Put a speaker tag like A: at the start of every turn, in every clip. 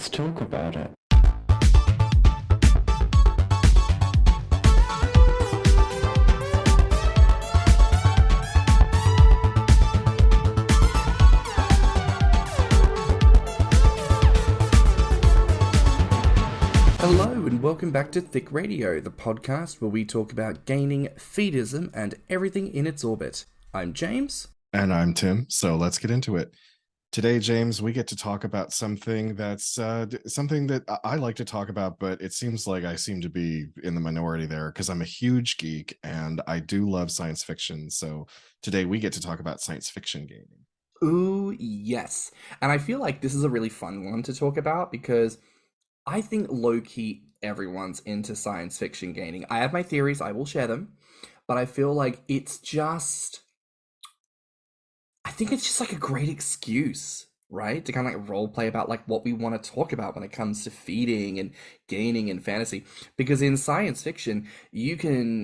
A: let's talk about it.
B: Hello and welcome back to Thicc Radio, the podcast where we talk about gaining, feedism, and everything in its orbit. I'm James.
C: And I'm Tim, so let's get into it. Today, James, we get to talk about something that's something that I like to talk about, but it seems like I seem to be in the minority there because I'm a huge geek and I do love science fiction. So today we get to talk about science fiction gaming.
B: Ooh, yes. And I feel like this is a really fun one to talk about because I think low-key everyone's into science fiction gaming. I have my theories, I will share them, but I feel like I think it's just like a great excuse, right? To kind of like role play about like what we want to talk about when it comes to feeding and gaining and fantasy. Because in science fiction, you can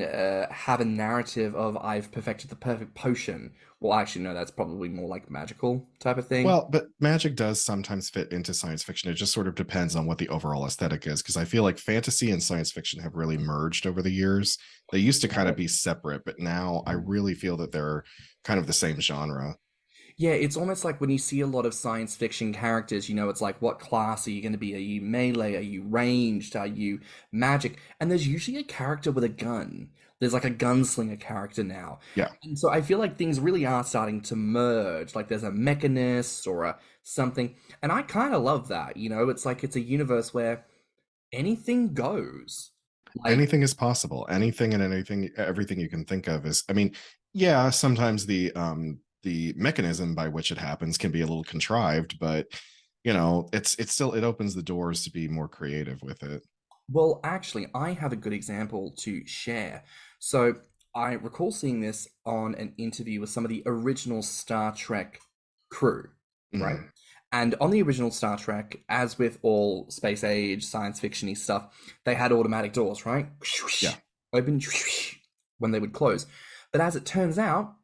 B: have a narrative of I've perfected the perfect potion. Well, actually, no, that's probably more like magical type of thing.
C: Well, but magic does sometimes fit into science fiction. It just sort of depends on what the overall aesthetic is, because I feel like fantasy and science fiction have really merged over the years. They used to kind of be separate, but now I really feel that they're kind of the same genre.
B: Yeah, it's almost like when you see a lot of science fiction characters, you know, it's like, what class are you going to be? Are you melee? Are you ranged? Are you magic? And there's usually a character with a gun. There's like a gunslinger character now.
C: Yeah.
B: And so I feel like things really are starting to merge. Like there's a mechanist or a something. And I kind of love that, you know? It's like it's a universe where anything goes. Like,
C: anything is possible. Anything and anything, everything you can think of is, I mean, yeah, sometimes the mechanism by which it happens can be a little contrived, but you know, it's still, it opens the doors to be more creative with it.
B: well, actually, I have a good example to share. So I recall seeing this on an interview with some of the original Star Trek crew, right?
C: Mhm.
B: And on the original Star Trek, as with all space age, science fiction-y stuff, they had automatic doors, right?
C: Yeah.
B: Open when they would close. But as it turns out,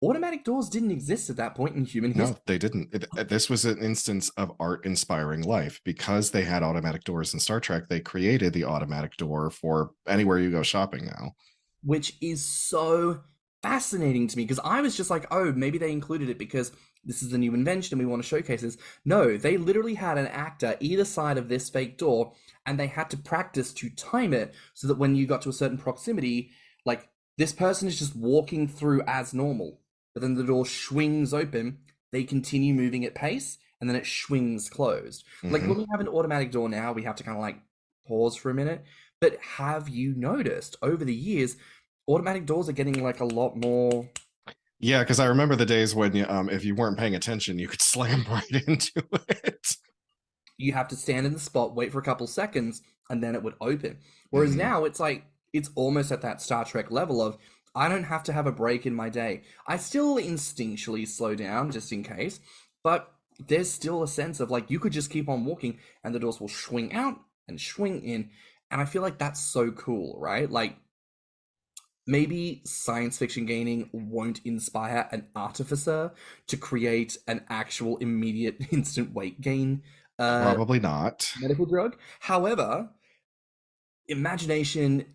B: automatic doors didn't exist at that point in human history.
C: No, they didn't. This was an instance of art inspiring life. Because they had automatic doors in Star Trek, they created the automatic door for anywhere you go shopping now.
B: Which is so fascinating to me because I was just like, oh, maybe they included it because this is the new invention and we want to showcase this. No, they literally had an actor either side of this fake door and they had to practice to time it so that when you got to a certain proximity, like this person is just walking through as normal, but then the door swings open, they continue moving at pace, and then it swings closed. Like when we have an automatic door now, we have to kind of like pause for a minute. But have you noticed over the years, automatic doors are getting like a lot more.
C: Yeah, because I remember the days when if you weren't paying attention, you could slam right into it.
B: You have to stand in the spot, wait for a couple seconds, and then it would open. Whereas now it's like, it's almost at that Star Trek level of, I don't have to have a break in my day. I still instinctually slow down just in case, but there's still a sense of like, you could just keep on walking and the doors will swing out and swing in. And I feel like that's so cool, right? Like, maybe science fiction gaming won't inspire an artificer to create an actual immediate instant weight gain
C: Probably not.
B: medical drug. However, imagination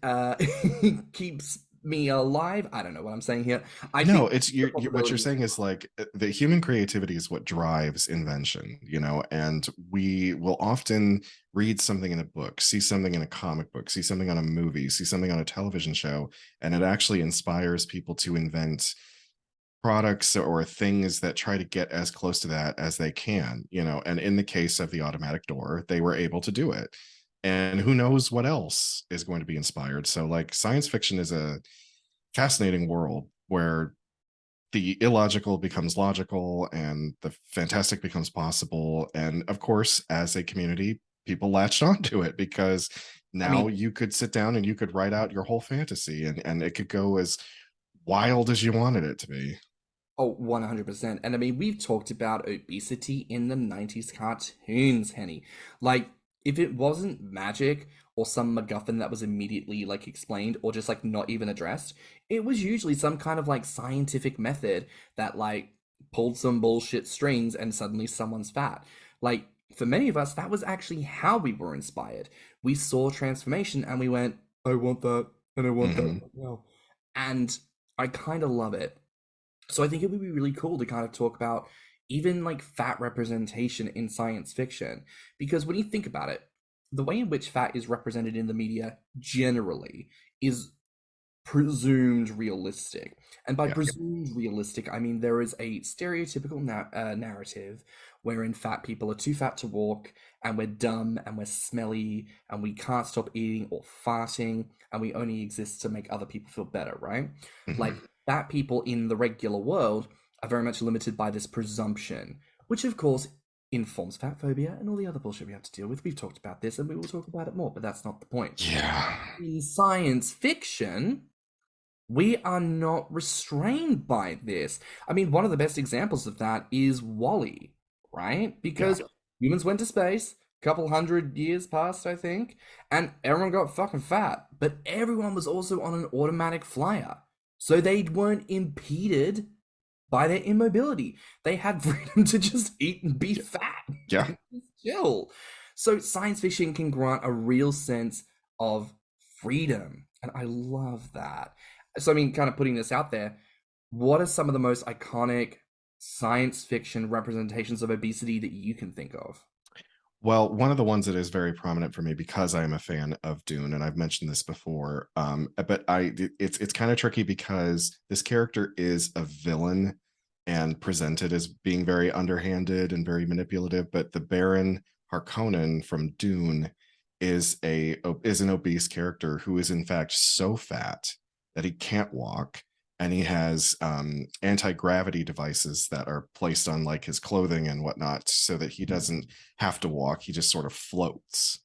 B: keeps me alive. I don't know what I'm saying here. I
C: No,
B: think
C: it's what you're saying is like the human creativity is what drives invention, you know, and we will often read something in a book, see something in a comic book, see something on a movie, see something on a television show, and it actually inspires people to invent products or things that try to get as close to that as they can, you know. And in the case of the automatic door, they were able to do it. And who knows what else is going to be inspired. So like science fiction is a fascinating world where the illogical becomes logical and the fantastic becomes possible. And of course, as a community, people latched onto it because now you could sit down and you could write out your whole fantasy and it could go as wild as you wanted it to be.
B: Oh, 100%. And I mean, we've talked about obesity in the 90s cartoons, Henny. Like, if it wasn't magic or some MacGuffin that was immediately like explained or just like not even addressed, it was usually some kind of like scientific method that like pulled some bullshit strings and suddenly someone's fat. Like for many of us, that was actually how we were inspired. We saw transformation and we went, I want that, and I want that
C: Hmm.
B: right now. And I kind of love it. So I think it would be really cool to kind of talk about even like fat representation in science fiction. Because when you think about it, the way in which fat is represented in the media generally is presumed realistic. And by
C: Yeah.
B: presumed realistic, I mean there is a stereotypical narrative wherein fat people are too fat to walk, and we're dumb, and we're smelly, and we can't stop eating or farting, and we only exist to make other people feel better, right? Like,
C: Hmm.
B: fat people in the regular world are very much limited by this presumption, which of course informs fat phobia and all the other bullshit we have to deal with. We've talked about this and we will talk about it more, but that's not the point.
C: Yeah.
B: In science fiction, we are not restrained by this. I mean, one of the best examples of that is Wall-E, right?
C: Yeah.
B: Because humans went to space, a couple hundred years passed, I think, and everyone got fucking fat, but everyone was also on an automatic flyer. So they weren't impeded by their immobility. They had freedom to just eat and be
C: Yeah.
B: fat
C: Yeah.
B: and just chill. So science fiction can grant a real sense of freedom, and I love that. So I mean, kind of putting this out there, what are some of the most iconic science fiction representations of obesity that you can think of?
C: Well, one of the ones that is very prominent for me because I am a fan of Dune, and I've mentioned this before. But it's kind of tricky because this character is a villain and presented as being very underhanded and very manipulative. But the Baron Harkonnen from Dune is an obese character who is in fact so fat that he can't walk, and he has anti-gravity devices that are placed on like his clothing and whatnot so that he doesn't have to walk. He just sort of floats.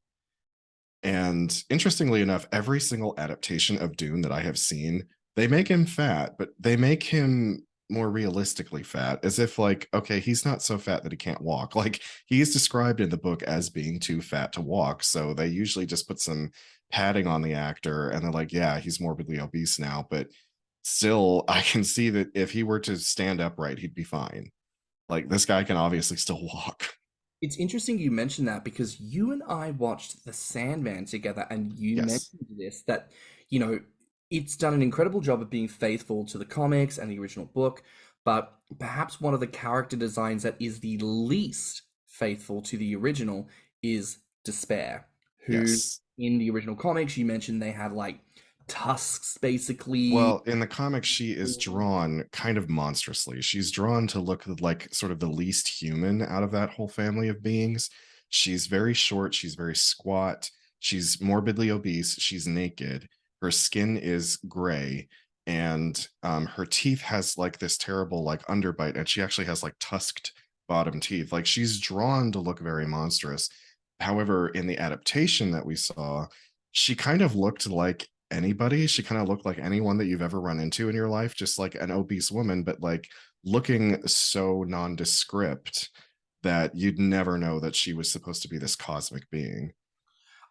C: And interestingly enough, every single adaptation of Dune that I have seen, they make him fat, but they make him more realistically fat, as if like, okay, he's not so fat that he can't walk. Like, he is described in the book as being too fat to walk, so they usually just put some padding on the actor and they're like, yeah, he's morbidly obese now, but still I can see that if he were to stand upright, he'd be fine. Like, this guy can obviously still walk.
B: It's interesting you mentioned that because you and I watched The Sandman together, and you
C: Yes.
B: mentioned this that, you know, it's done an incredible job of being faithful to the comics and the original book, but perhaps one of the character designs that is the least faithful to the original is Despair, who
C: Yes.
B: in the original comics you mentioned they had like tusks basically.
C: Well, in the comics, she is drawn kind of monstrously. She's drawn to look like sort of the least human out of that whole family of beings. She's very short, she's very squat, she's morbidly obese, she's naked, her skin is gray, and her teeth has like this terrible like underbite, and she actually has like tusked bottom teeth. Like, she's drawn to look very monstrous. However, in the adaptation that we saw, she kind of looked like anybody. She kind of looked like anyone that you've ever run into in your life, just like an obese woman, but like looking so nondescript that you'd never know that she was supposed to be this cosmic being.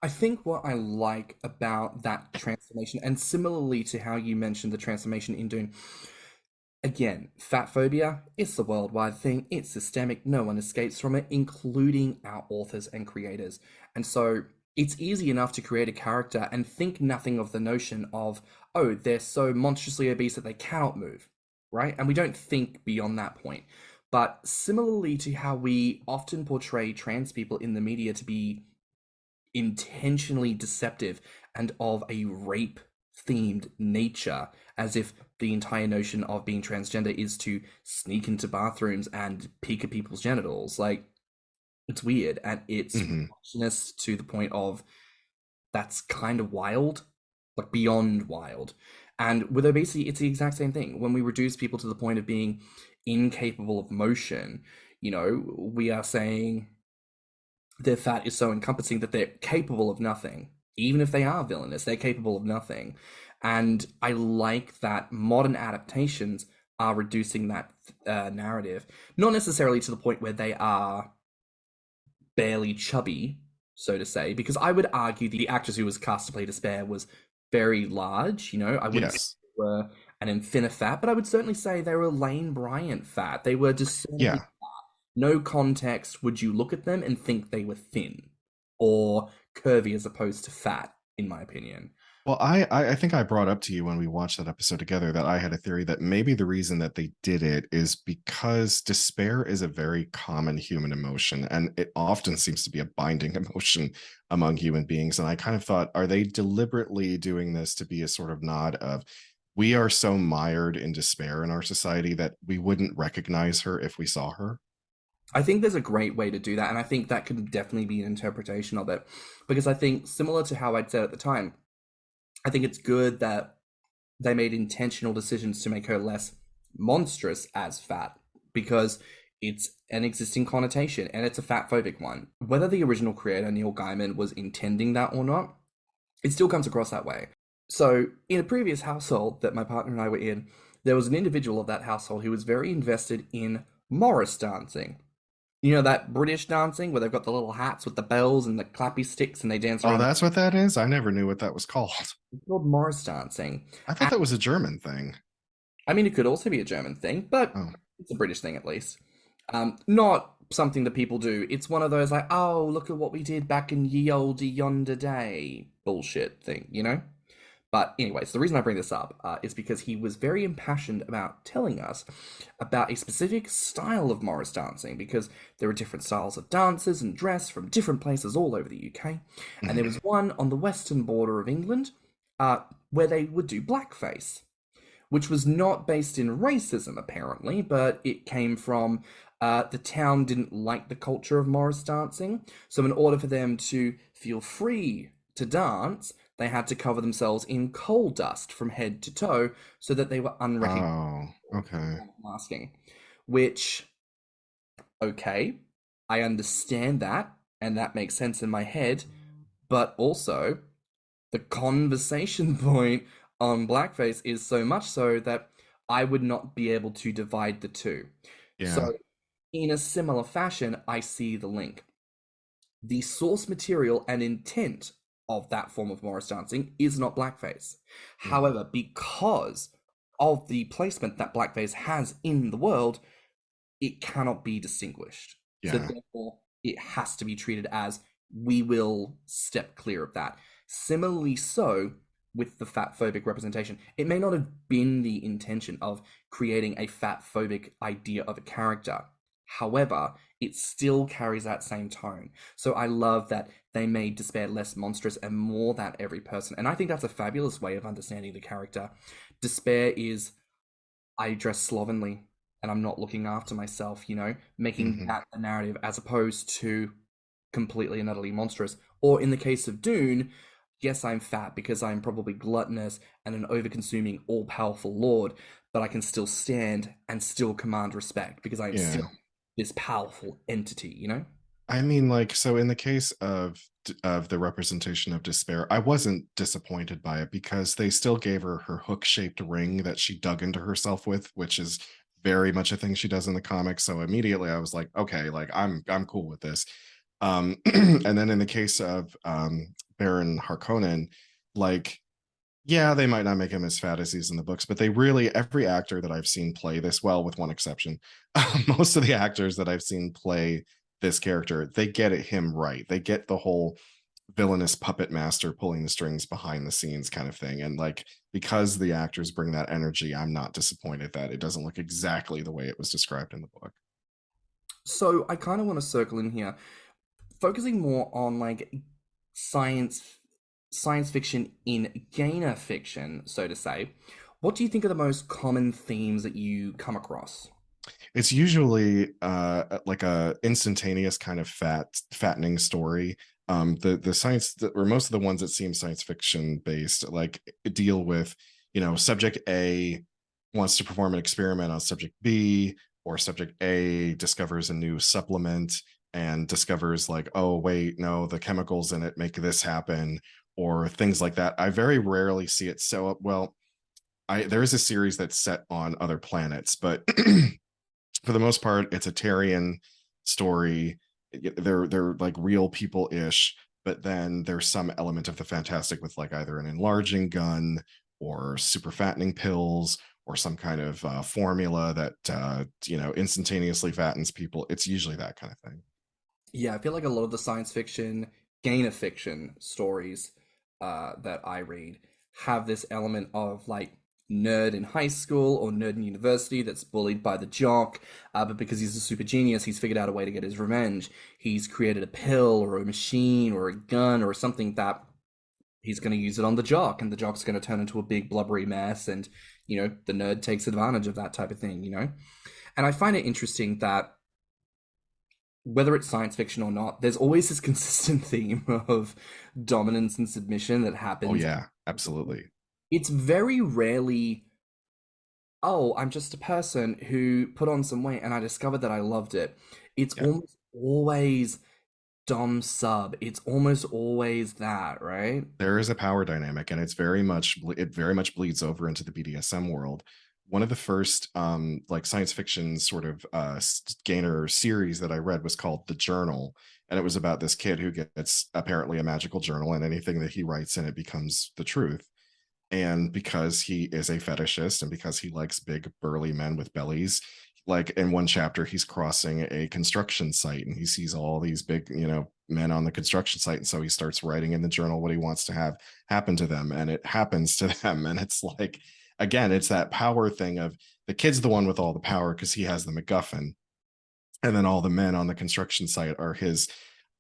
B: I think what I like about that transformation, and similarly to how you mentioned the transformation in Dune, again, fat phobia, it's a worldwide thing, it's systemic, no one escapes from it, including our authors and creators. And so it's easy enough to create a character and think nothing of the notion of, oh, they're so monstrously obese that they cannot move, right? And we don't think beyond that point. But similarly to how we often portray trans people in the media to be intentionally deceptive and of a rape themed nature, as if the entire notion of being transgender is to sneak into bathrooms and peek at people's genitals. Like, it's weird and it's
C: Hmm.
B: reductionist to the point of that's kind of wild, like beyond wild. And with obesity, it's the exact same thing. When we reduce people to the point of being incapable of motion, you know, we are saying their fat is so encompassing that they're capable of nothing. Even if they are villainous, they're capable of nothing. And I like that modern adaptations are reducing that narrative, not necessarily to the point where they are barely chubby, so to say, because I would argue the actress who was cast to play Despair was very large. You know, I wouldn't say
C: Yes.
B: they were an Infinifat, but I would certainly say they were Lane Bryant fat. They were discernibly
C: Yeah.
B: no context would you look at them and think they were thin or curvy as opposed to fat, in my opinion.
C: Well, I think I brought up to you when we watched that episode together that I had a theory that maybe the reason that they did it is because despair is a very common human emotion, and it often seems to be a binding emotion among human beings. And I kind of thought, are they deliberately doing this to be a sort of nod of, we are so mired in despair in our society that we wouldn't recognize her if we saw her?
B: I think there's a great way to do that, and I think that could definitely be an interpretation of it. Because I think, similar to how I'd said at the time, I think it's good that they made intentional decisions to make her less monstrous as fat, because it's an existing connotation and it's a fat phobic one. Whether the original creator, Neil Gaiman, was intending that or not, it still comes across that way. So, in a previous household that my partner and I were in, there was an individual of that household who was very invested in Morris dancing. You know, that British dancing where they've got the little hats with the bells and the clappy sticks and they dance
C: Oh,
B: around.
C: that's what that is? I never knew what that was called.
B: It's called Morris dancing.
C: I thought that was a German thing.
B: I mean, it could also be a German thing, but
C: Oh.
B: it's a British thing at least. Not something that people do. It's one of those like, oh, look at what we did back in ye olde yonder day bullshit thing, you know? But anyways, the reason I bring this up is because he was very impassioned about telling us about a specific style of Morris dancing, because there are different styles of dances and dress from different places all over the UK. And there was one on the western border of England where they would do blackface, which was not based in racism, apparently, but it came from the town didn't like the culture of Morris dancing. So in order for them to feel free to dance, they had to cover themselves in coal dust from head to toe so that they were unrecognizable.
C: Oh, okay.
B: Masking. Which, okay, I understand that, and that makes sense in my head, but also the conversation point on blackface is so much so that I would not be able to divide the two.
C: Yeah.
B: So, in a similar fashion, I see the link. The source material and intent of that form of Morris dancing is not blackface. However, because of the placement that blackface has in the world, it cannot be distinguished. So
C: Yeah.
B: therefore, it has to be treated as, we will step clear of that. Similarly so with the fat phobic representation. It may not have been the intention of creating a fat phobic idea of a character. However, it still carries that same tone. So I love that they made despair less monstrous and more that every person. And I think that's a fabulous way of understanding the character. Despair is, I dress slovenly and I'm not looking after myself, you know, making that the narrative as opposed to completely and utterly monstrous. Or in the case of Dune, yes, I'm fat because I'm probably gluttonous and an over-consuming, all-powerful lord, but I can still stand and still command respect because I'm still this powerful entity, you know?
C: I mean, like, so in the case of the representation of despair, I wasn't disappointed by it because they still gave her her hook-shaped ring that she dug into herself with, which is very much a thing she does in the comics. So immediately I was like, okay, like I'm cool with this. And then in the case of Baron Harkonnen, like, yeah, they might not make him as fat as he's in the books, but they really, every actor that I've seen play this, well, with one exception, most of the actors that I've seen play this character, they get him right. They get the whole villainous puppet master pulling the strings behind the scenes kind of thing. And like, because the actors bring that energy, I'm not disappointed that it doesn't look exactly the way it was described in the book.
B: So I kind of want to circle in here, focusing more on like science fiction in gainer fiction, so to say. What do you think are the most common themes that you come across?
C: It's usually like a instantaneous kind of fattening story. The science or most of the ones that seem science fiction based, like, deal with, you know, subject A wants to perform an experiment on subject B, or subject A discovers a new supplement and discovers like, oh wait, no, the chemicals in it make this happen, or things like that. I very rarely see it so well. There is a series that's set on other planets, but for the most part, it's a Terrian story. They're like real people-ish, but then there's some element of the fantastic with like either an enlarging gun or super fattening pills or some kind of formula that instantaneously fattens people. It's usually that kind of thing.
B: Yeah, I feel like a lot of the science fiction, gainer fiction stories that I read have this element of like nerd in high school or nerd in university that's bullied by the jock, but because he's a super genius, he's figured out a way to get his revenge. He's created a pill or a machine or a gun or something that he's going to use it on the jock, and the jock's going to turn into a big blubbery mess, and the nerd takes advantage of that type of thing. And I find it interesting that whether it's science fiction or not, there's always this consistent theme of dominance and submission that
C: Oh
B: happens.
C: yeah, absolutely.
B: It's very rarely, oh, I'm just a person who put on some weight and I discovered that I loved it. It's
C: Yeah.
B: almost always dom sub. It's almost always that, right?
C: There is a power dynamic, and it very much bleeds over into the BDSM world. One of the first like science fiction sort of gainer series that I read was called The Journal, and it was about this kid who gets apparently a magical journal, and anything that he writes in it becomes the truth. And because he is a fetishist and because he likes big burly men with bellies, like in one chapter he's crossing a construction site and he sees all these big men on the construction site, and so he starts writing in the journal what he wants to have happen to them, and it happens to them. And it's like, again, it's that power thing of the kid's the one with all the power because he has the MacGuffin, and then all the men on the construction site are his,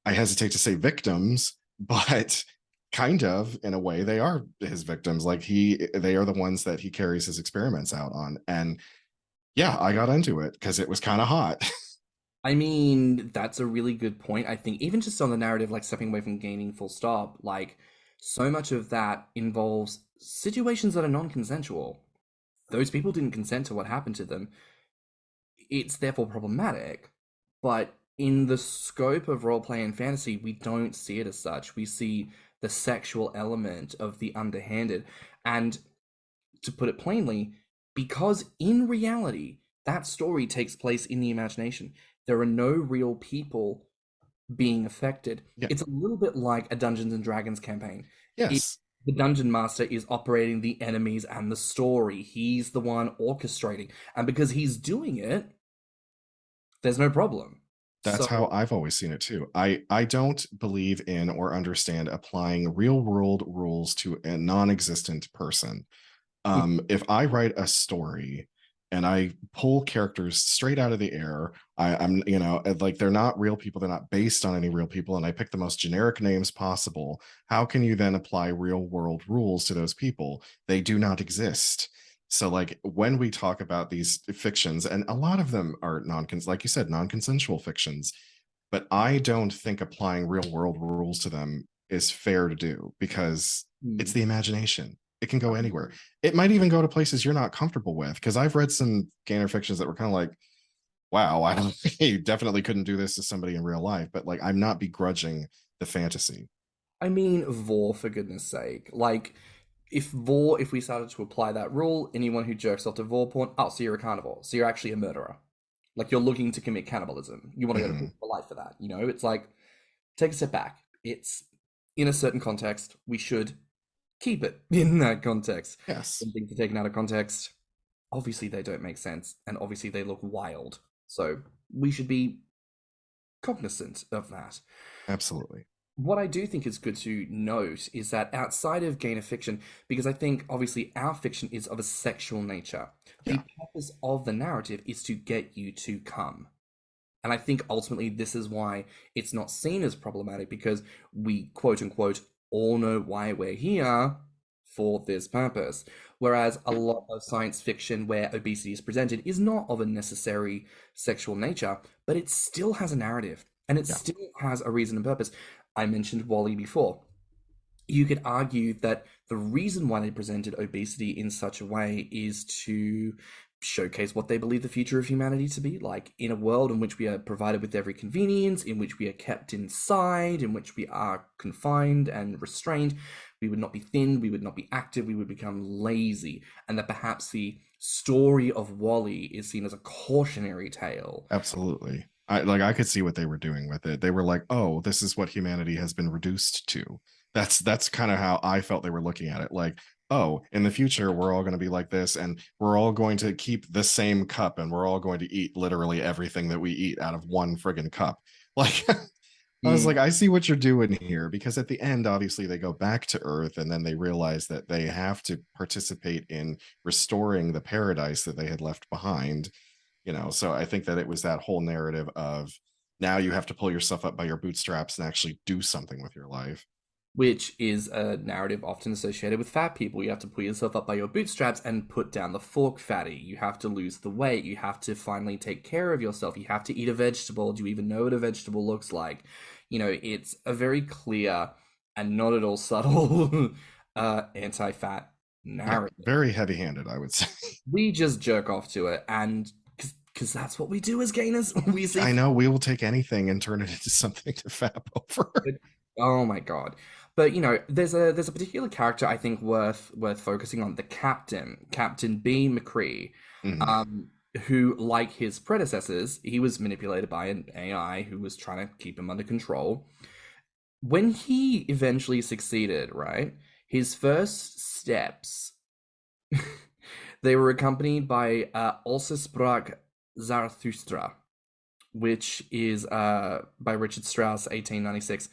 C: I hesitate to say victims, but kind of in a way they are his victims. Like they are the ones that he carries his experiments out on. And yeah, I got into it because it was kind of hot.
B: I mean, that's a really good point. I think even just on the narrative, like stepping away from gaining full stop, like so much of that involves situations that are non-consensual. Those people didn't consent to what happened to them. It's therefore problematic. But in the scope of roleplay and fantasy, we don't see it as such. We see the sexual element of the underhanded. And to put it plainly, because in reality, that story takes place in the imagination. There are no real people being affected.
C: Yeah.
B: It's a little bit like a Dungeons and Dragons campaign.
C: Yes.
B: The dungeon master is operating the enemies and the story. He's the one orchestrating. And because he's doing it, there's no problem.
C: That's
B: So,
C: how I've always seen it too. I don't believe in or understand applying real world rules to a non-existent person. If I write a story and I pull characters straight out of the air, I'm like, they're not real people, they're not based on any real people, and I pick the most generic names possible. How can you then apply real world rules to those people? They do not exist. So like when we talk about these fictions, and a lot of them are like you said, non-consensual fictions, but I don't think applying real world rules to them is fair to do because it's the imagination. It can go anywhere. It might even go to places you're not comfortable with. Because I've read some gainer fictions that were kind of like, wow, I don't you definitely couldn't do this to somebody in real life. But like, I'm not begrudging the fantasy.
B: I mean, vor, for goodness sake. Like, if we started to apply that rule, anyone who jerks off to vor porn, oh, so you're a carnivore. So you're actually a murderer. Like, you're looking to commit cannibalism. You want to go to prison for life for that. It's like, take a step back. It's in a certain context. We should keep it in that context.
C: Yes,
B: When things are taken out of context, obviously they don't make sense, and obviously they look wild. So we should be cognizant of that.
C: absolutely.
B: What I do think is good to note is that outside of gainer fiction, because I think obviously our fiction is of a sexual nature, the
C: Yeah.
B: purpose of the narrative is to get you to come. And I think ultimately this is why it's not seen as problematic, because we quote unquote all know why we're here for this purpose. Whereas a lot of science fiction where obesity is presented is not of a necessary sexual nature, but it still has a narrative and it
C: Yeah.
B: still has a reason and purpose. I mentioned Wall-E before. You could argue that the reason why they presented obesity in such a way is to showcase what they believe the future of humanity to be like, in a world in which we are provided with every convenience, in which we are kept inside, in which we are confined and restrained. We would not be thin, we would not be active, we would become lazy, and that perhaps the story of Wall-E is seen as a cautionary tale.
C: Absolutely. I could see what they were doing with it. They were like, oh, this is what humanity has been reduced to. That's kind of how I felt they were looking at it. Like, oh, in the future, we're all going to be like this, and we're all going to keep the same cup, and we're all going to eat literally everything that we eat out of one friggin' cup. Like, I was
B: Mm.
C: like, I see what you're doing here, because at the end, obviously, they go back to Earth, and then they realize that they have to participate in restoring the paradise that they had left behind. So I think that it was that whole narrative of now you have to pull yourself up by your bootstraps and actually do something with your life.
B: Which is a narrative often associated with fat people. You have to pull yourself up by your bootstraps and put down the fork, fatty. You have to lose the weight. You have to finally take care of yourself. You have to eat a vegetable. Do you even know what a vegetable looks like? It's a very clear and not at all subtle anti-fat
C: Yeah,
B: narrative.
C: very heavy-handed, I would say.
B: We just jerk off to it, and because that's what we do as gainers. We see.
C: I know we will take anything and turn it into something to fap over.
B: Oh my god. But there's a particular character I think worth focusing on, the Captain B. McCree,
C: Mhm.
B: um, who, like his predecessors, he was manipulated by an AI who was trying to keep him under control. When he eventually succeeded, right, his first steps, they were accompanied by Also sprach Zarathustra, which is by Richard Strauss, 1896.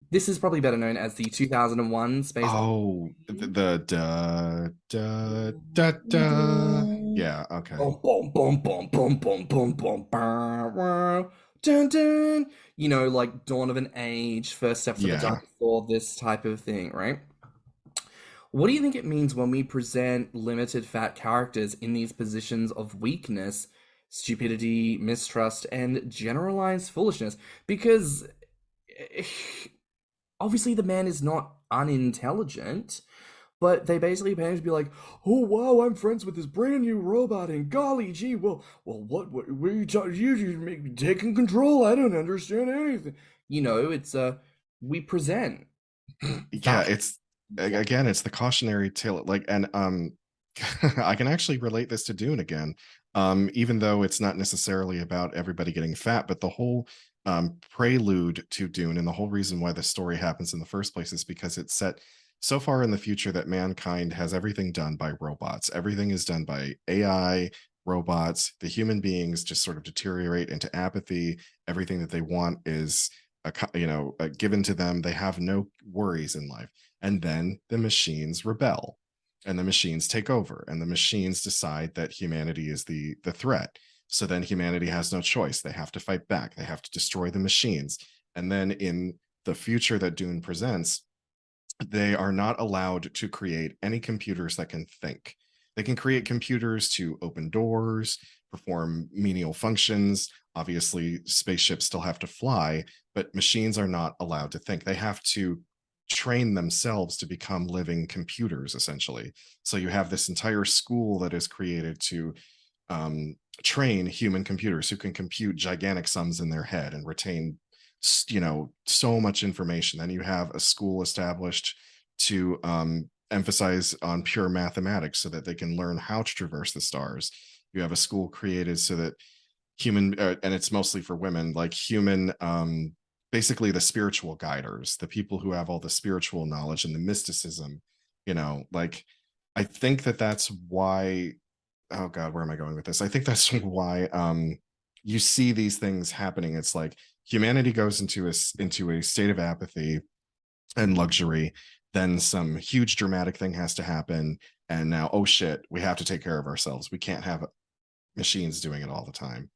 B: This is probably better known as the 2001 Space
C: Oh, the da da da da. Yeah, okay.
B: Boom, boom, boom, boom, boom, boom, boom, boom, dun, dun. Like Dawn of an Age, First Steps of a
C: Yeah.
B: Dinosaur, this type of thing, right? What do you think it means when we present limited fat characters in these positions of weakness, stupidity, mistrust, and generalized foolishness? Because obviously the man is not unintelligent, but they basically pay him to be like, "Oh wow, I'm friends with this brand new robot, and golly gee, what are you talking? You make me taking control. I don't understand anything." It's we present
C: Yeah,
B: fat.
C: it's again, it's the cautionary tale. Like, and I can actually relate this to Dune again. Even though it's not necessarily about everybody getting fat, but the whole prelude to Dune and the whole reason why the story happens in the first place is because it's set so far in the future that mankind has everything done by robots. Everything is done by AI, robots. The human beings just sort of deteriorate into apathy. Everything that they want is given to them. They have no worries in life. And then the machines rebel, and the machines take over, and the machines decide that humanity is the threat. So then humanity has no choice. They have to fight back. They have to destroy the machines. And then in the future that Dune presents, they are not allowed to create any computers that can think. They can create computers to open doors, perform menial functions. Obviously, spaceships still have to fly, but machines are not allowed to think. They have to train themselves to become living computers, essentially. So you have this entire school that is created to train human computers who can compute gigantic sums in their head and retain so much information. Then you have a school established to emphasize on pure mathematics so that they can learn how to traverse the stars. You have a school created so that human and it's mostly for women, like human basically the spiritual guiders, the people who have all the spiritual knowledge and the mysticism. Like, I think that that's why, oh god, where am I going with this? I think that's why you see these things happening. It's like humanity goes into a state of apathy and luxury, then some huge dramatic thing has to happen, and now, oh shit, we have to take care of ourselves. We can't have machines doing it all the time.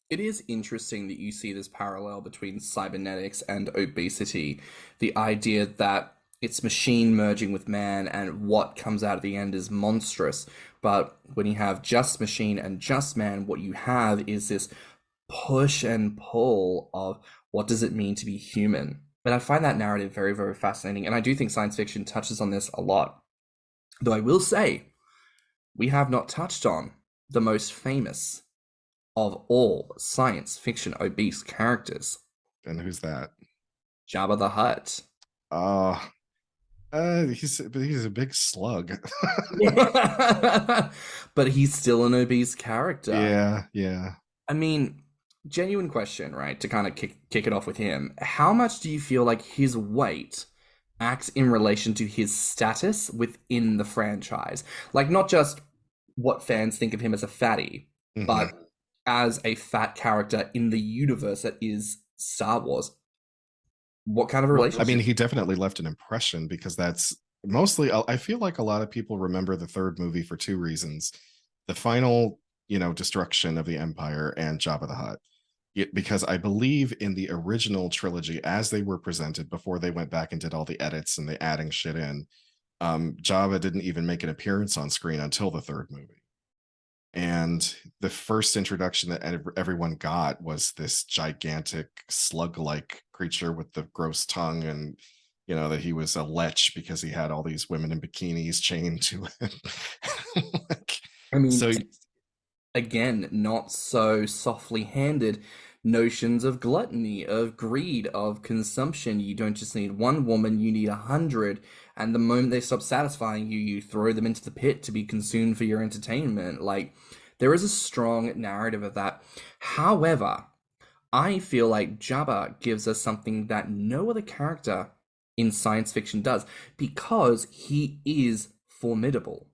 B: It is interesting that you see this parallel between cybernetics and obesity. The idea that it's machine merging with man, and what comes out at the end is monstrous. But when you have just machine and just man, what you have is this push and pull of what does it mean to be human. And I find that narrative very, very fascinating. And I do think science fiction touches on this a lot. Though I will say, we have not touched on the most famous of all science fiction obese characters,
C: And who's that?
B: Jabba the Hutt.
C: uh he's a big slug.
B: But he's still an obese character.
C: Yeah.
B: I mean, genuine question, right? To kind of kick it off with him. How much do you feel like his weight acts in relation to his status within the franchise. Like, not just what fans think of him as a fatty,
C: Mhm.
B: but as a fat character in the universe that is Star Wars. What kind of
C: Well, I mean,
B: relationship?
C: he definitely left an impression because that's mostly, I feel like a lot of people remember the third movie for two reasons. The final, destruction of the Empire and Jabba the Hutt. Because I believe in the original trilogy, as they were presented before they went back and did all the edits and the adding shit in, Jabba didn't even make an appearance on screen until the third movie. And the first introduction that everyone got was this gigantic slug-like creature with the gross tongue, and that he was a lech because he had all these women in bikinis chained to him. Like,
B: I mean,
C: so
B: again, not so softly handed notions of gluttony, of greed, of consumption. You don't just need one woman, you need 100. And the moment they stop satisfying you, you throw them into the pit to be consumed for your entertainment. Like, there is a strong narrative of that. However, I feel like Jabba gives us something that no other character in science fiction does because he is formidable.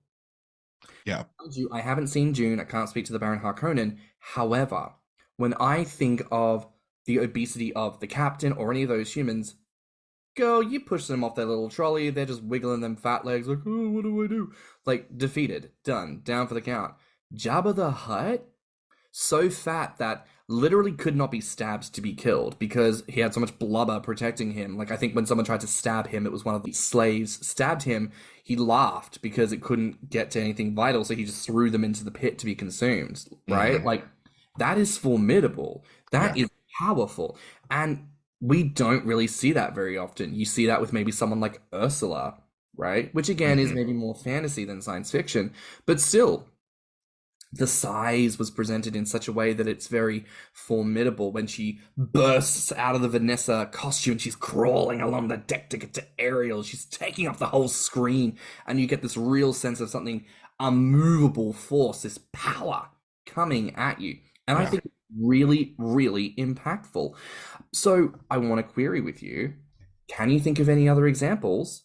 C: yeah.
B: I haven't seen Dune. I can't speak to the Baron Harkonnen. However, when I think of the obesity of the captain or any of those humans, girl, you push them off their little trolley. They're just wiggling them fat legs like, oh, what do I do? Like, defeated, done, down for the count. Jabba the Hutt, so fat that literally could not be stabbed to be killed because he had so much blubber protecting him. Like, I think when someone tried to stab him, it was one of the slaves stabbed him. He laughed because it couldn't get to anything vital, so he just threw them into the pit to be consumed, right?
C: Mhm.
B: Like, that is formidable. That
C: Yeah.
B: is powerful. And we don't really see that very often. You see that with maybe someone like Ursula, right? Which again is
C: Mhm.
B: maybe more fantasy than science fiction, but still, the size was presented in such a way that it's very formidable when she bursts out of the Vanessa costume and she's crawling along the deck to get to Ariel. She's taking up the whole screen, and you get this real sense of something, a movable force, this power coming at you. And I
C: Yeah.
B: think really, really impactful. So I want to query with you, can you think of any other examples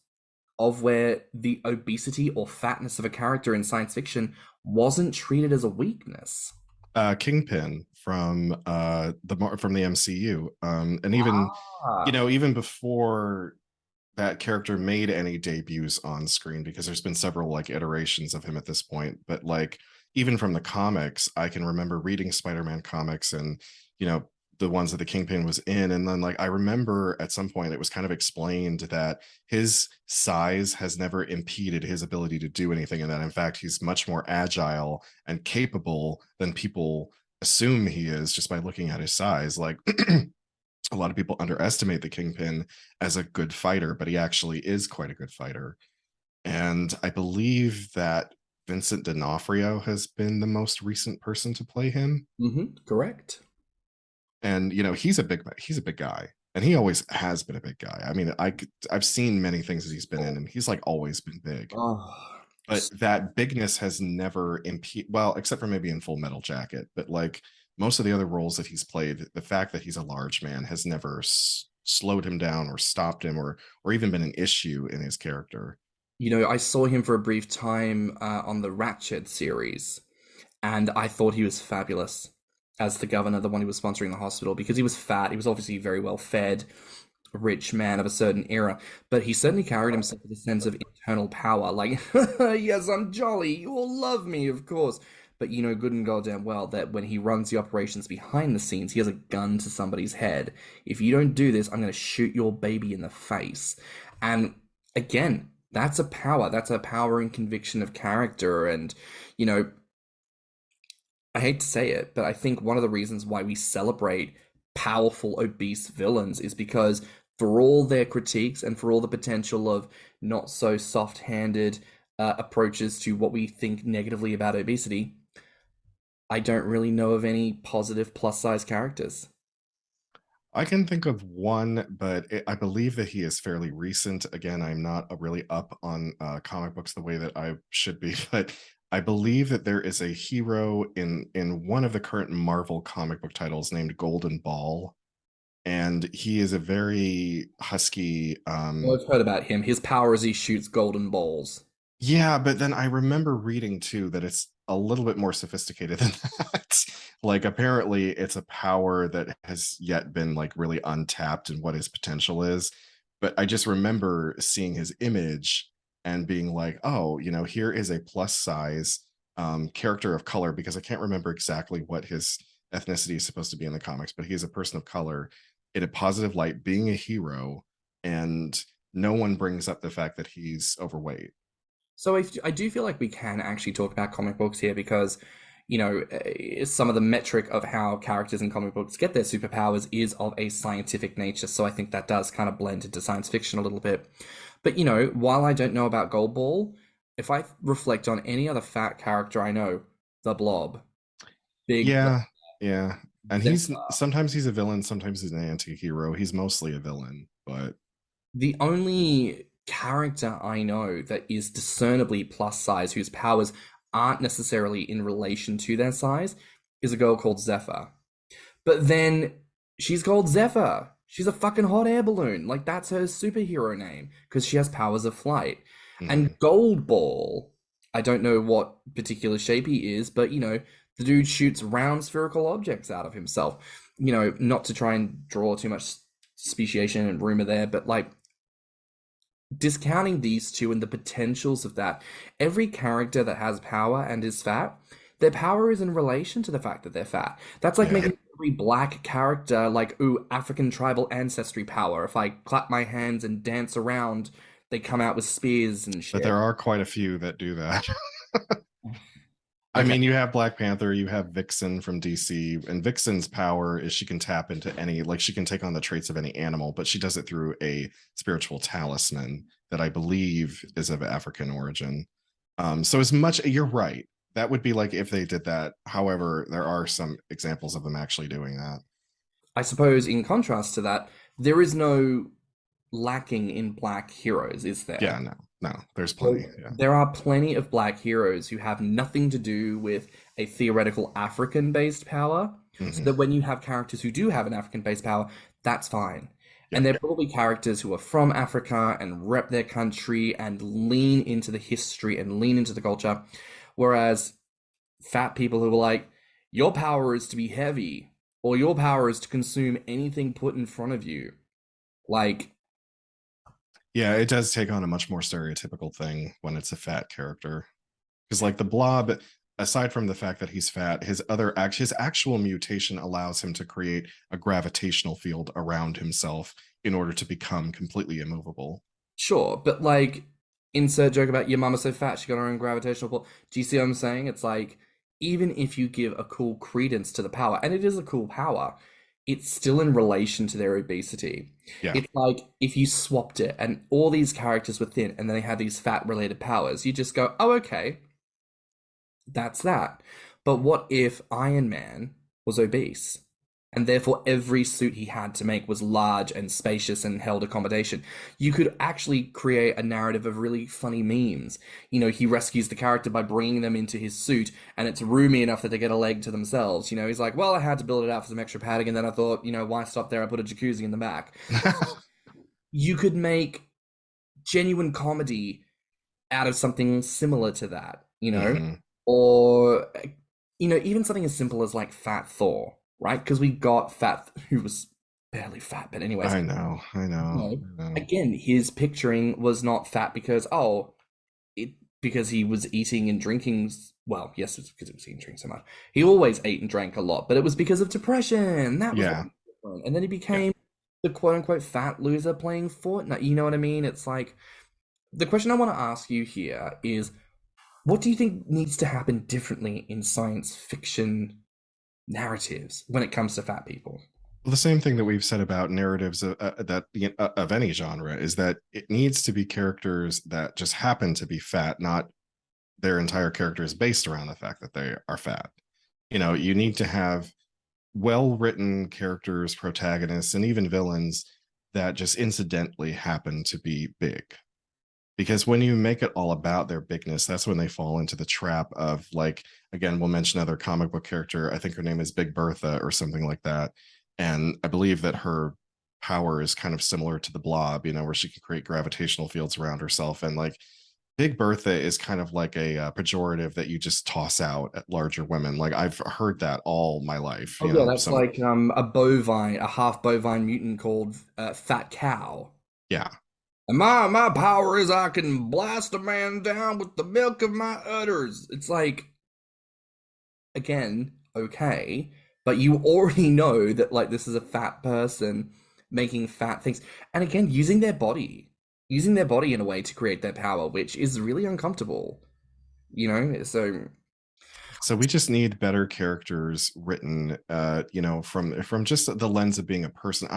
B: of where the obesity or fatness of a character in science fiction wasn't treated as a weakness?
C: Kingpin from the MCU, and even
B: Ah,
C: even before that character made any debuts on screen, because there's been several like iterations of him at this point, but like even from the comics, I can remember reading Spider-Man comics, and you know the ones that the Kingpin was in, and then like I remember at some point it was kind of explained that his size has never impeded his ability to do anything, and that in fact he's much more agile and capable than people assume he is just by looking at his size. Like a lot of people underestimate the Kingpin as a good fighter, but he actually is quite a good fighter. And I believe that Vincent D'Onofrio has been the most recent person to play him.
B: correct.
C: And he's a big guy, and he always has been a big guy. I mean, I've seen many things that he's been in, and he's like always been big.
B: Oh,
C: But that bigness has never impeded, well, except for maybe in Full Metal Jacket, but like most of the other roles that he's played, the fact that he's a large man has never slowed him down or stopped him, or even been an issue in his character.
B: I saw him for a brief time on the Ratched series, and I thought he was fabulous as the governor, the one who was sponsoring the hospital, because he was fat. He was obviously very well fed, rich man of a certain era, but he certainly carried himself with a sense of internal power. Like, yes, I'm jolly. You all love me, of course. But you know good and goddamn well that when he runs the operations behind the scenes, he has a gun to somebody's head. If you don't do this, I'm going to shoot your baby in the face. And again, that's a power. That's a power and conviction of character. And, you know, I hate to say it, but I think one of the reasons why we celebrate powerful, obese villains is because for all their critiques and for all the potential of not so soft handed approaches to what we think negatively about obesity, I don't really know of any positive plus size characters.
C: I can think of one, but I believe that he is fairly recent. Again, I'm not really up on comic books the way that I should be, but I believe that there is a hero in one of the current Marvel comic book titles named Golden Ball, and he is a very husky.
B: Oh, I've heard about him. His power is he shoots golden balls.
C: Yeah, but then I remember reading too that it's a little bit more sophisticated than that. Like apparently it's a power that has yet been like really untapped and what his potential is. But I just remember seeing his image and being like, oh, here is a plus size character of color, because I can't remember exactly what his ethnicity is supposed to be in the comics, but he's a person of color in a positive light, being a hero, and no one brings up the fact that he's overweight.
B: So I do feel like we can actually talk about comic books here because, some of the metric of how characters in comic books get their superpowers is of a scientific nature. So I think that does kind of blend into science fiction a little bit. But, while I don't know about Goldball, if I reflect on any other fat character I know, the Blob, big
C: Yeah, yeah. And
B: Zephyr.
C: sometimes he's a villain, sometimes he's an anti-hero. He's mostly a villain, but
B: The only character I know that is discernibly plus size, whose powers aren't necessarily in relation to their size, is a girl called Zephyr. But then she's called Zephyr. She's a fucking hot air balloon. Like, that's her superhero name because she has powers of flight. And Goldball, I don't know what particular shape he is, but, the dude shoots round spherical objects out of himself. Not to try and draw too much speciation and rumor there, but like, discounting these two and the potentials of that, every character that has power and is fat, their power is in relation to the fact that they're fat. That's like making every black character like, ooh, African tribal ancestry power. If I clap my hands and dance around, they come out with spears and shit.
C: But there are quite a few that do that. I
B: Okay.
C: mean, you have Black Panther, you have Vixen from DC, and Vixen's power is she can tap into any, like she can take on the traits of any animal, but she does it through a spiritual talisman that I believe is of African origin. So as much, you're right. That would be like if they did that. However, there are some examples of them actually doing that.
B: I suppose in contrast to that, there is no lacking in black heroes, is there?
C: Yeah, no, there's plenty. Yeah.
B: There are plenty of black heroes who have nothing to do with a theoretical African-based power. So that when you have characters who do have an African-based power, that's fine. And they're probably characters who are from Africa and rep their country and lean into the history and lean into the culture. Whereas fat people who are like, your power is to be heavy, or your power is to consume anything put in front of you. Like,
C: yeah, it does take on a much more stereotypical thing when it's a fat character. Because like the Blob, aside from the fact that he's fat, his actual mutation allows him to create a gravitational field around himself in order to become completely immovable.
B: sure, but like, insert joke about your mama's so fat she got her own gravitational pull. Do you see what I'm saying? It's like, even if you give a cool credence to the power, and it is a cool power, it's still in relation to their obesity.
C: Yeah.
B: It's like if you swapped it and all these characters were thin and then they had these fat related powers, you just go, oh, okay, that's that. But what if Iron Man was obese? And therefore every suit he had to make was large and spacious and held accommodation. You could actually create a narrative of really funny memes. He rescues the character by bringing them into his suit, and it's roomy enough that they get a leg to themselves. He's like, well, I had to build it out for some extra padding, and then I thought, why stop there? I put a jacuzzi in the back. You could make genuine comedy out of something similar to that, or, even something as simple as like Fat Thor. Right? Because we got Fat, who was barely fat, but anyways.
C: I know.
B: Again, his picturing was not fat because, because he was eating and drinking. Well, yes, it's because he was eating and drinking so much. He always ate and drank a lot, but it was because of depression. That was different. And then he became the quote-unquote fat loser playing Fortnite. You know what I mean? It's like, the question I want to ask you here is, what do you think needs to happen differently in science fiction narratives when it comes to fat people?
C: The same thing that we've said about narratives of any genre is that it needs to be characters that just happen to be fat, not their entire character is based around the fact that they are fat. You need to have well-written characters, protagonists, and even villains that just incidentally happen to be big. Because when you make it all about their bigness, that's when they fall into the trap of, like, again, we'll mention another comic book character. I think her name is Big Bertha or something like that. And I believe that her power is kind of similar to the Blob, where she can create gravitational fields around herself. And like Big Bertha is kind of like a pejorative that you just toss out at larger women. Like I've heard that all my life,
B: Oh yeah, that's
C: Some,
B: like a half bovine mutant called Fat Cow.
C: yeah,
B: And my power is I can blast a man down with the milk of my udders. It's like, again, okay, but you already know that like this is a fat person making fat things, and again, using their body in a way to create their power, which is really uncomfortable, So
C: so we just need better characters written, from just the lens of being a person.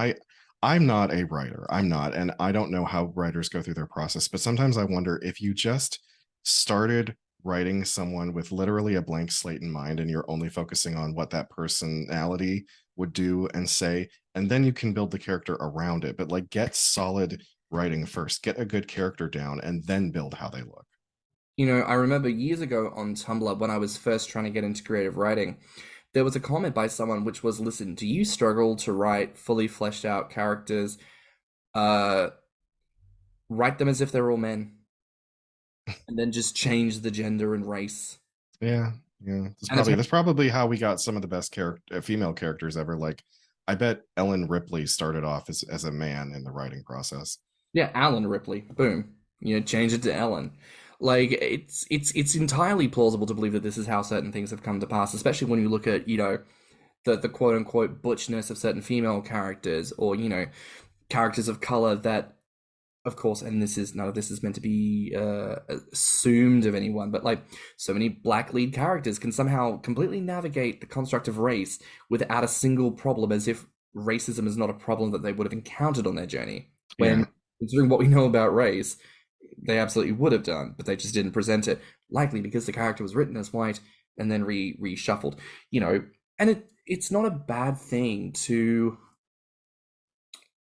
C: I'm not a writer. I'm not, and I don't know how writers go through their process, but sometimes I wonder if you just started writing someone with literally a blank slate in mind and you're only focusing on what that personality would do and say, and then you can build the character around it. But like get solid writing first, get a good character down, and then build how they look.
B: I remember years ago on Tumblr when I was first trying to get into creative writing, there was a comment by someone which was, listen, do you struggle to write fully fleshed out characters? Uh, Write them as if they're all men, and then just change the gender and race.
C: Yeah, yeah. That's
B: And
C: probably how we got some of the best female characters ever. Like, I bet Ellen Ripley started off as a man in the writing process.
B: yeah, Alan Ripley, boom, change it to Ellen. Like it's entirely plausible to believe that this is how certain things have come to pass, especially when you look at the quote unquote butchness of certain female characters, or characters of color that, of course, and none of this is meant to be assumed of anyone, but like so many black lead characters can somehow completely navigate the construct of race without a single problem, as if racism is not a problem that they would have encountered on their journey. When,
C: Yeah.
B: considering what we know about race, they absolutely would have done, but they just didn't present it, likely because the character was written as white and then reshuffled, and it's not a bad thing to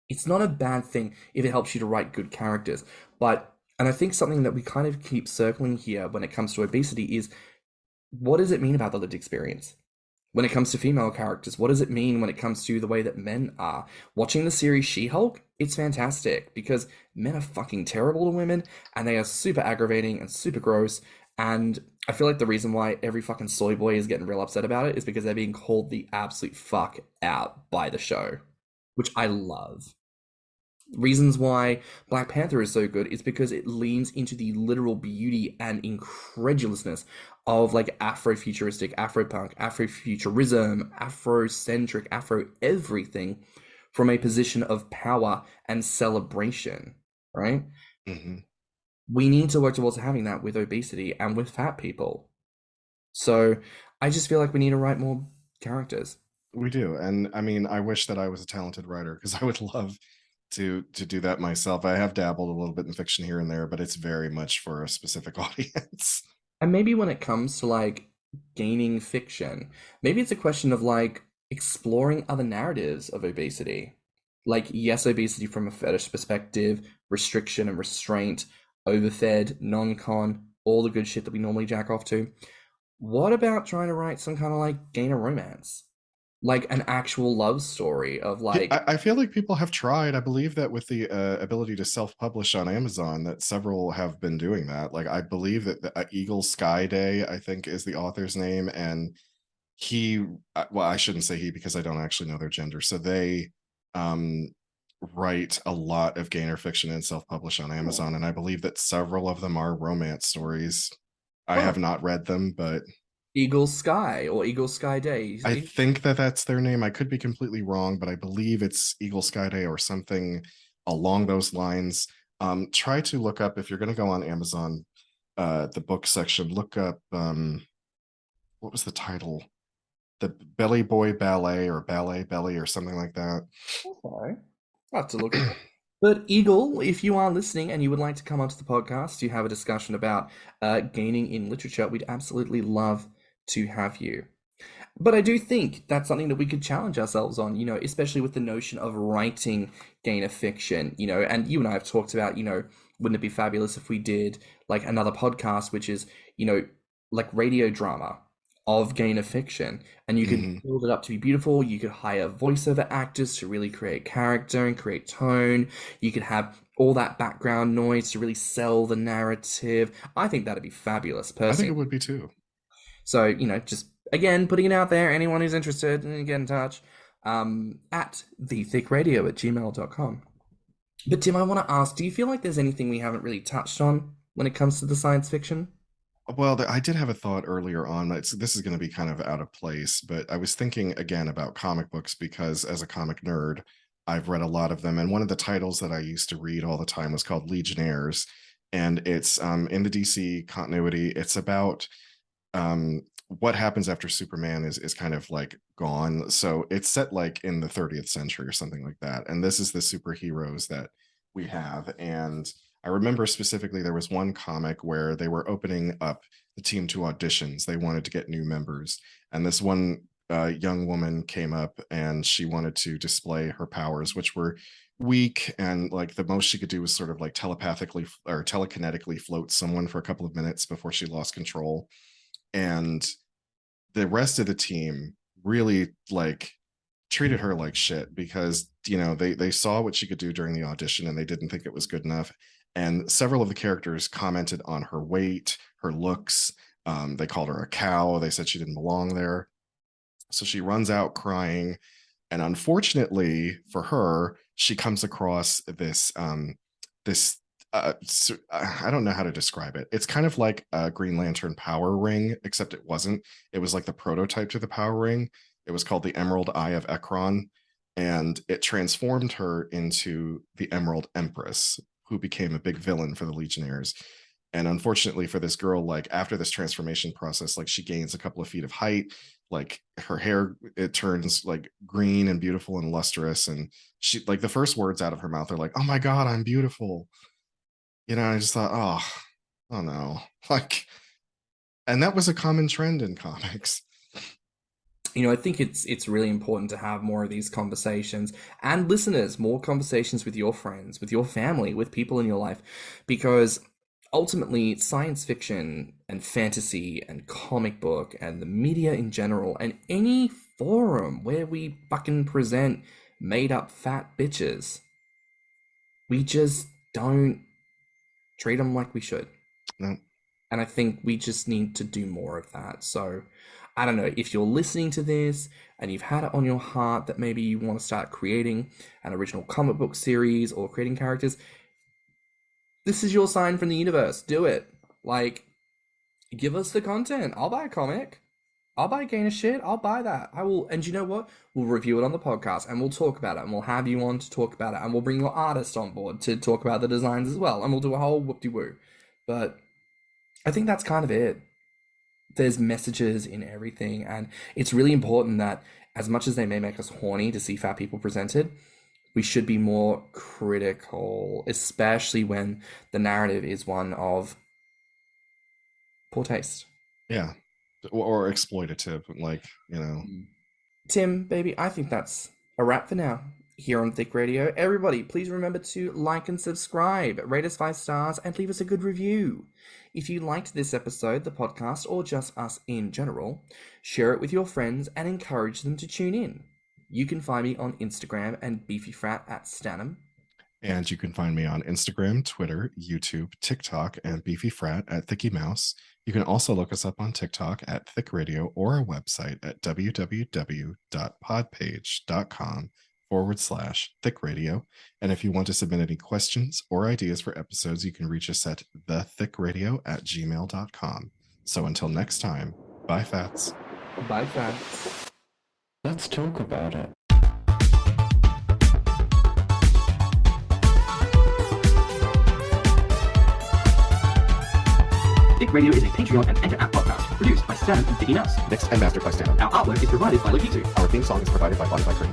B: it's not a bad thing if it helps you to write good characters. And I think something that we kind of keep circling here when it comes to obesity is, what does it mean about the lived experience? When it comes to female characters, what does it mean when it comes to the way that men are? Watching the series She-Hulk, it's fantastic because men are fucking terrible to women and they are super aggravating and super gross. And I feel like the reason why every fucking soy boy is getting real upset about it is because they're being called the absolute fuck out by the show, which I love. Reasons why Black Panther is so good is because it leans into the literal beauty and incredulousness of like Afrofuturistic, Afropunk, Afrofuturism, Afrocentric, Afro everything from a position of power and celebration, right?
C: Mm-hmm.
B: We need to work towards having that with obesity and with fat people. So I just feel like we need to write more characters.
C: We do. And I mean, I wish that I was a talented writer because I would love to do that myself. I have dabbled a little bit in fiction here and there, but it's very much for a specific audience.
B: And maybe when it comes to like gaining fiction, maybe it's a question of like exploring other narratives of obesity. Like, yes, obesity from a fetish perspective, restriction and restraint, overfed, non-con, all the good shit that we normally jack off to. What about trying to write some kind of like gainer romance? Like an actual love story of like,
C: I feel like people have tried. I believe that with the ability to self-publish on Amazon, that several have been doing that. Like I believe that Eagle Sky Day, I think, is the author's name, and he, well, I shouldn't say he because I don't actually know their gender. So they write a lot of gainer fiction and self-publish on Amazon, and I believe that several of them are romance stories. I have not read them, but
B: Eagle Sky or Eagle Sky Day.
C: I think that that's their name. I could be completely wrong, but I believe it's Eagle Sky Day or something along those lines. Try to look up, if you're going to go on Amazon, the book section, look up, what was the title? The Belly Boy Ballet or Ballet Belly or something like that.
B: Okay. I'll have to look at it. But Eagle, if you are listening and you would like to come onto the podcast to have a discussion about gaining in literature, we'd absolutely love to have you. But I do think that's something that we could challenge ourselves on, especially with the notion of writing gainer fiction, and you and I have talked about, wouldn't it be fabulous if we did like another podcast, which is, like radio drama of Gain of Fiction, and you could build it up to be beautiful. You could hire voiceover actors to really create character and create tone. You could have all that background noise to really sell the narrative. I think that'd be fabulous, personally.
C: I think it would be too.
B: So, you know, just again, putting it out there, anyone who's interested, get in touch at thiccradio@gmail.com. But Tim, I want to ask, do you feel like there's anything we haven't really touched on when it comes to the science fiction?
C: Well, I did have a thought earlier on. This is going to be kind of out of place, but I was thinking again about comic books because as a comic nerd, I've read a lot of them. And one of the titles that I used to read all the time was called Legionnaires. And it's in the DC continuity. It's about what happens after Superman is kind of like gone. So it's set like in the 30th century or something like that. And this is the superheroes that we have. And I remember specifically there was one comic where they were opening up the team to auditions. They wanted to get new members. And this one young woman came up and she wanted to display her powers, which were weak. And like the most she could do was sort of like telepathically or telekinetically float someone for a couple of minutes before she lost control. And the rest of the team really like treated her like shit because, you know, they saw what she could do during the audition and they didn't think it was good enough. And several of the characters commented on her weight, her looks. They called her a cow. They said she didn't belong there. So she runs out crying. And unfortunately for her, she comes across this I don't know how to describe it. It's kind of like a Green Lantern power ring, except it wasn't. It was like the prototype to the power ring. It was called the Emerald Eye of Ekron, and it transformed her into the Emerald Empress, who became a big villain for the Legionnaires. And unfortunately for this girl, like after this transformation process, like she gains a couple of feet of height, like her hair, it turns like green and beautiful and lustrous. And she, like the first words out of her mouth are like, "Oh my God, I'm beautiful." You know, I just thought, oh no, like, and that was a common trend in comics.
B: You know, I think it's really important to have more of these conversations, and listeners, more conversations with your friends, with your family, with people in your life, because ultimately science fiction and fantasy and comic book and the media in general and any forum where we fucking present made up fat bitches, we just don't treat them like we should.
C: No.
B: And I think we just need to do more of that. So I don't know, if you're listening to this and you've had it on your heart that maybe you want to start creating an original comic book series or creating characters, this is your sign from the universe. Do it. Like, give us the content. I'll buy a comic. I'll buy Gain of Shit. I'll buy that. I will. And you know what? We'll review it on the podcast and we'll talk about it and we'll have you on to talk about it and we'll bring your artist on board to talk about the designs as well. And we'll do a whole whoop-de-woo. But I think that's kind of it. There's messages in everything. And it's really important that as much as they may make us horny to see fat people presented, we should be more critical, especially when the narrative is one of poor taste.
C: Yeah. Or exploitative, like, you know.
B: Tim, baby, I think that's a wrap for now here on Thicc Radio. Everybody, please remember to like and subscribe, rate us 5 stars, and leave us a good review. If you liked this episode, the podcast, or just us in general, share it with your friends and encourage them to tune in. You can find me on Instagram and BeefyFrat at stannnum.
C: And you can find me on Instagram, Twitter, YouTube, TikTok, and BeefyFrat at ThickyMouse. You can also look us up on TikTok at Thicc Radio or our website at www.podpage.com/Thicc Radio. And if you want to submit any questions or ideas for episodes, you can reach us at thiccradio@gmail.com. So until next time, bye, Fats.
B: Bye, Fats.
A: Let's talk about it.
B: Thicc Radio is a Patreon and Anchor app podcast produced by Stan and Thicky Mouse.
C: Mixed and mastered by Stan.
B: Our artwork is provided by Lokitu.
C: Our theme song is provided by Body by Cream.